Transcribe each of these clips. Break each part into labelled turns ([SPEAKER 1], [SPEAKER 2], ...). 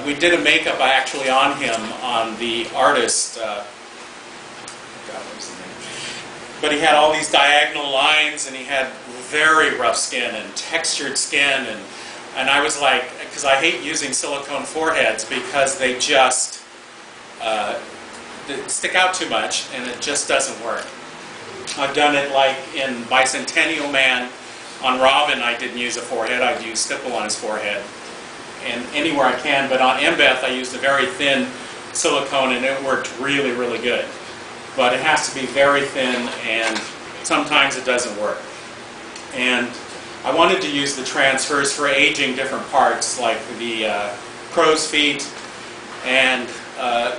[SPEAKER 1] We did a makeup actually on him, on the artist, God, what was his name? But he had all these diagonal lines, and he had very rough skin and textured skin, and I was like, because I hate using silicone foreheads because they just they stick out too much, and it just doesn't work. I've done it like in Bicentennial Man. On Robin, I didn't use a forehead. I'd use stipple on his forehead, and anywhere I can. But on Embeth, I used a very thin silicone, and it worked really, really good. But it has to be very thin, and sometimes it doesn't work. And I wanted to use the transfers for aging different parts, like the crow's feet and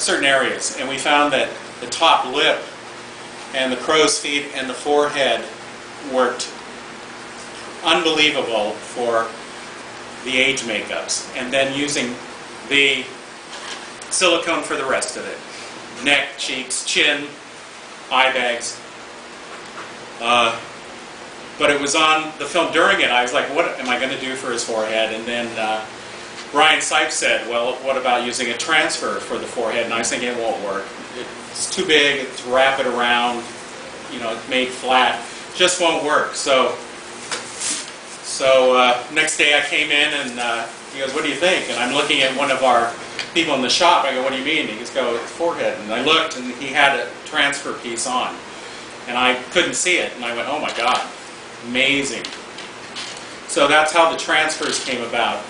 [SPEAKER 1] certain areas. And we found that the top lip and the crow's feet and the forehead worked unbelievable for the age makeups, and then using the silicone for the rest of it. Neck, cheeks, chin, eye bags. But it was on the film during it, I was like, what am I going to do for his forehead? And then Brian Sipes said, well, what about using a transfer for the forehead? And I was thinking it won't work. It's too big, it's wrap it around, you know, it's made flat. Just won't work. So next day I came in, and he goes, what do you think? And I'm looking at one of our people in the shop. I go, what do you mean? He goes, go forehead. And I looked, and he had a transfer piece on. And I couldn't see it. And I went, oh my God, amazing. So that's how the transfers came about.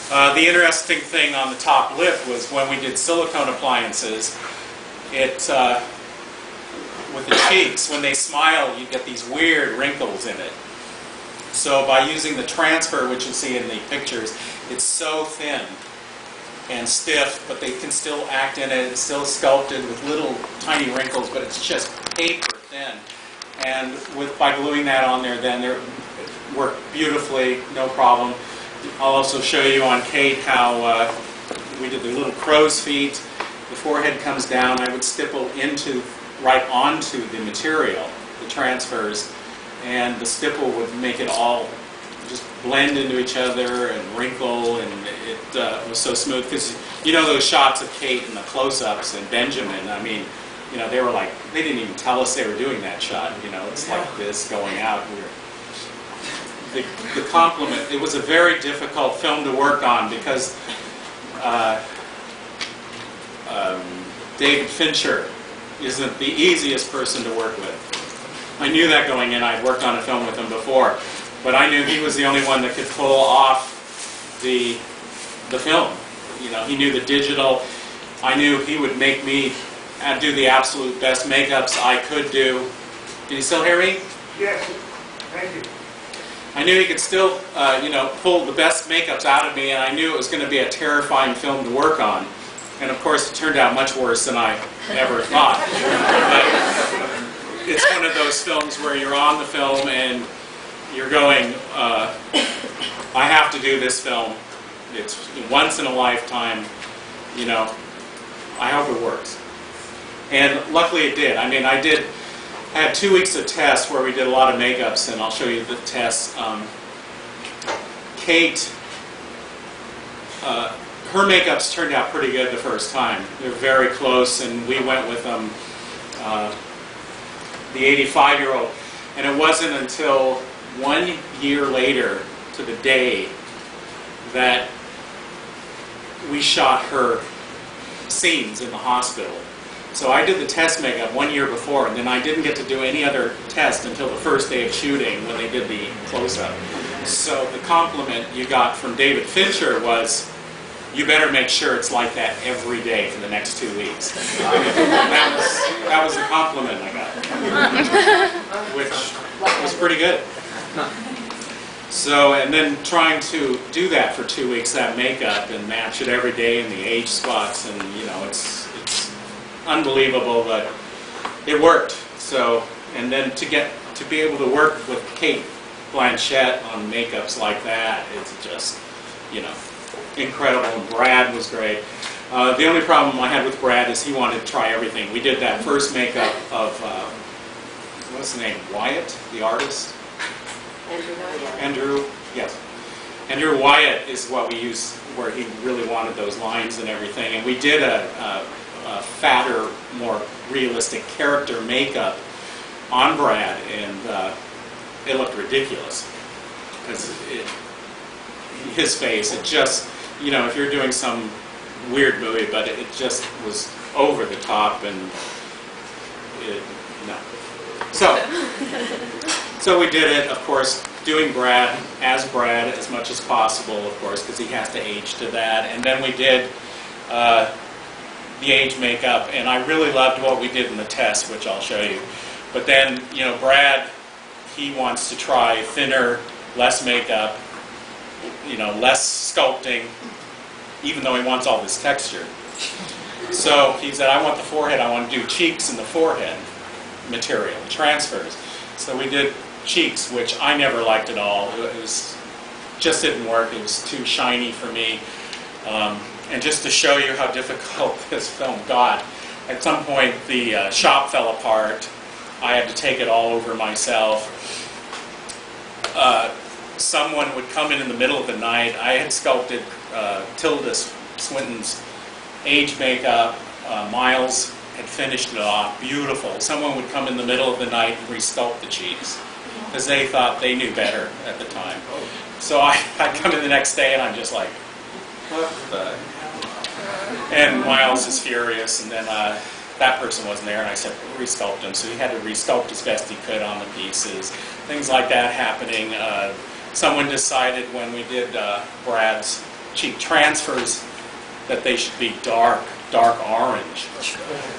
[SPEAKER 1] The interesting thing on the top lip was when we did silicone appliances, with the cheeks, when they smile, you get these weird wrinkles in it. So by using the transfer, which you see in the pictures, it's so thin and stiff, but they can still act in it. It's still sculpted with little tiny wrinkles, but it's just paper thin. And by gluing that on there, then it worked beautifully, no problem. I'll also show you on Kate how we did the little crow's feet. The forehead comes down. I would stipple right onto the material, the transfers, and the stipple would make it all just blend into each other and wrinkle, and it was so smooth. Because you know those shots of Kate and the close-ups and Benjamin, I mean, you know, they were like, they didn't even tell us they were doing that shot. You know, it's like this going out. The compliment, it was a very difficult film to work on because David Fincher isn't the easiest person to work with. I knew that going in. I'd worked on a film with him before, but I knew he was the only one that could pull off the film. You know, he knew the digital. I knew he would make me do the absolute best makeups I could do. Can you still hear me?
[SPEAKER 2] Yes. Thank you.
[SPEAKER 1] I knew he could still, you know, pull the best makeups out of me, and I knew it was going to be a terrifying film to work on. And of course, it turned out much worse than I ever thought. But it's one of those films where you're on the film and you're going, I have to do this film. It's once in a lifetime, you know, I hope it works. And luckily it did. I mean, I had 2 weeks of tests where we did a lot of makeups, and I'll show you the tests. Kate, her makeups turned out pretty good the first time. They're very close, and we went with them, the 85-year-old. And it wasn't until 1 year later, to the day, that we shot her scenes in the hospital. So I did the test makeup 1 year before, and then I didn't get to do any other test until the first day of shooting when they did the close-up. So the compliment you got from David Fincher was, you better make sure it's like that every day for the next 2 weeks. That was the compliment I got, which was pretty good. So, and then trying to do that for 2 weeks, that makeup, and match it every day in the age spots, and you know, it's unbelievable, but it worked. So, and then to be able to work with Cate Blanchett on makeups like that, it's just, you know, incredible. And Brad was great. The only problem I had with Brad is he wanted to try everything. We did that first makeup of, what's the name, Wyatt, the artist?
[SPEAKER 3] Andrew.
[SPEAKER 1] Andrew, yes. And here Wyatt is what we use where he really wanted those lines and everything. And we did a fatter, more realistic character makeup on Brad, and it looked ridiculous. Because his face, it just, you know, if you're doing some weird movie, but it just was over the top, and no. So we did it, of course, doing Brad as much as possible, of course, because he has to age to that. And then we did the age makeup, and I really loved what we did in the test, which I'll show you. But then, you know, Brad, he wants to try thinner, less makeup, you know, less sculpting, even though he wants all this texture. So he said, I want the forehead, I want to do cheeks in the forehead material, transfers. So we did cheeks, which I never liked at all. It was, just didn't work. It was too shiny for me. And just to show you how difficult this film got, at some point the shop fell apart. I had to take it all over myself. Someone would come in the middle of the night. I had sculpted Tilda Swinton's age makeup. Miles had finished it off, beautiful. Someone would come in the middle of the night and resculpt the cheeks because they thought they knew better at the time. So I'd come in the next day and I'm just like, what the? And Miles is furious, and then that person wasn't there, and I said, resculpt him. So he had to resculpt as best he could on the pieces. Things like that happening. Someone decided when we did Brad's cheek transfers that they should be dark orange,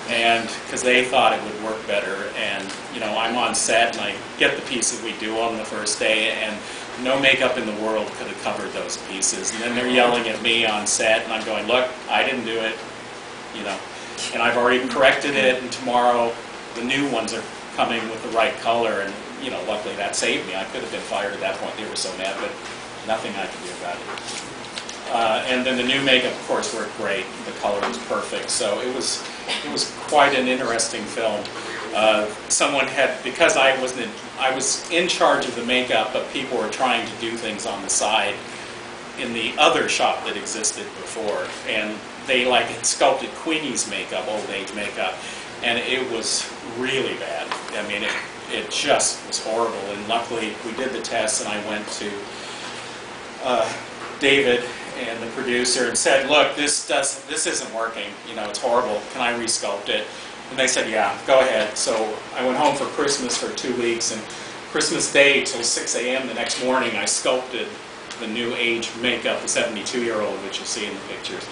[SPEAKER 1] and because they thought it would work better. And you know, I'm on set and I get the pieces we do on the first day, and no makeup in the world could have covered those pieces. And then they're yelling at me on set, and I'm going, look, I didn't do it, you know, and I've already corrected it, and tomorrow the new ones are coming with the right color. And you know, luckily that saved me. I could have been fired at that point. They were so mad, but nothing I could do about it. And then the new makeup, of course, worked great. The color was perfect. So it was quite an interesting film. Someone had, because I was in charge of the makeup, but people were trying to do things on the side in the other shop that existed before, and they like had sculpted Queenie's makeup, old age makeup, and it was really bad. I mean, it just was horrible. And luckily, we did the test, and I went to David and the producer and said, look, this isn't working, you know, it's horrible, can I resculpt it? And they said, yeah, go ahead. So I went home for Christmas for 2 weeks, and Christmas Day till 6 a.m. the next morning I sculpted the new age makeup, the 72-year-old, which you see in the pictures.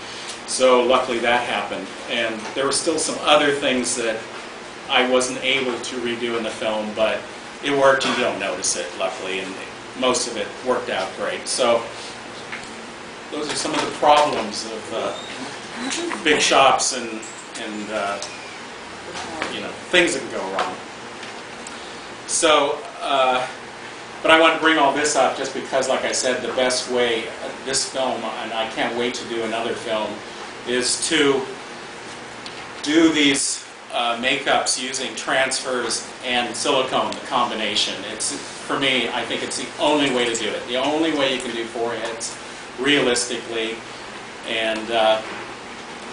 [SPEAKER 1] So luckily that happened. And there were still some other things that I wasn't able to redo in the film, but it worked, and you don't notice it, luckily, and most of it worked out great. So those are some of the problems of big shops and you know, things that can go wrong. So, but I want to bring all this up just because, like I said, the best way this film, and I can't wait to do another film, is to do these makeups using transfers and silicone, the combination. It's, for me, I think it's the only way to do it. The only way you can do foreheads realistically. And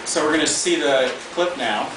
[SPEAKER 1] so we're going to see the clip now.